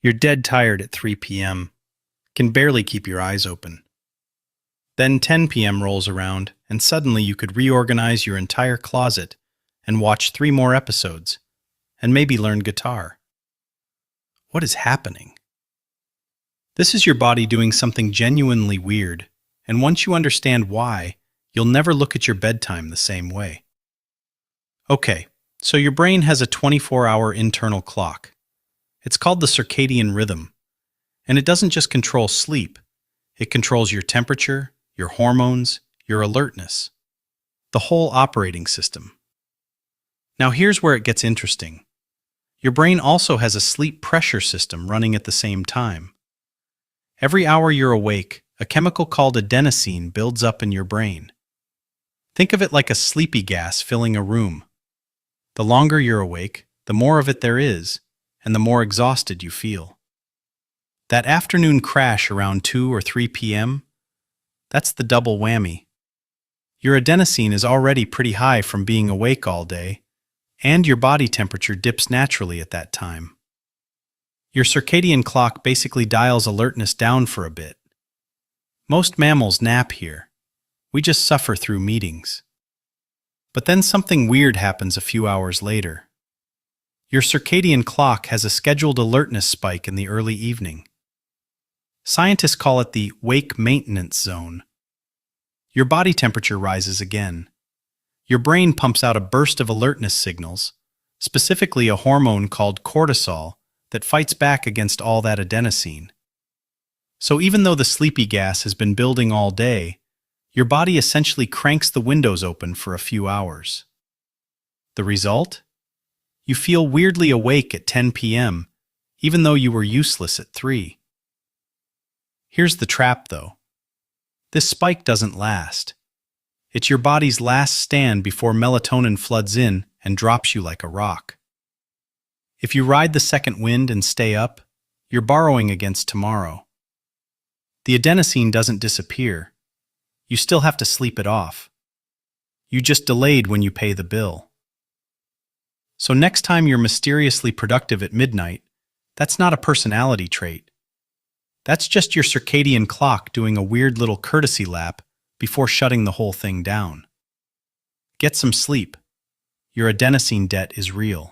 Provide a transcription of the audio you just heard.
You're dead tired at 3 p.m., can barely keep your eyes open. Then 10 p.m. rolls around, and suddenly you could reorganize your entire closet and watch 3 more episodes, and maybe learn guitar. What is happening? This is your body doing something genuinely weird, and once you understand why, you'll never look at your bedtime the same way. Okay, so your brain has a 24-hour internal clock. It's called the circadian rhythm, and it doesn't just control sleep. It controls your temperature, your hormones, your alertness, the whole operating system. Now here's where it gets interesting. Your brain also has a sleep pressure system running at the same time. Every hour you're awake, a chemical called adenosine builds up in your brain. Think of it like a sleepy gas filling a room. The longer you're awake, the more of it there is, and the more exhausted you feel. That afternoon crash around 2 or 3 p.m., that's the double whammy. Your adenosine is already pretty high from being awake all day, and your body temperature dips naturally at that time. Your circadian clock basically dials alertness down for a bit. Most mammals nap here. We just suffer through meetings. But then something weird happens a few hours later. Your circadian clock has a scheduled alertness spike in the early evening. Scientists call it the wake maintenance zone. Your body temperature rises again. Your brain pumps out a burst of alertness signals, specifically a hormone called cortisol that fights back against all that adenosine. So even though the sleepy gas has been building all day, your body essentially cranks the windows open for a few hours. The result? You feel weirdly awake at 10 p.m., even though you were useless at 3. Here's the trap, though. This spike doesn't last. It's your body's last stand before melatonin floods in and drops you like a rock. If you ride the second wind and stay up, you're borrowing against tomorrow. The adenosine doesn't disappear. You still have to sleep it off. You just delayed when you pay the bill. So next time you're mysteriously productive at midnight, that's not a personality trait. That's just your circadian clock doing a weird little courtesy lap before shutting the whole thing down. Get some sleep. Your adenosine debt is real.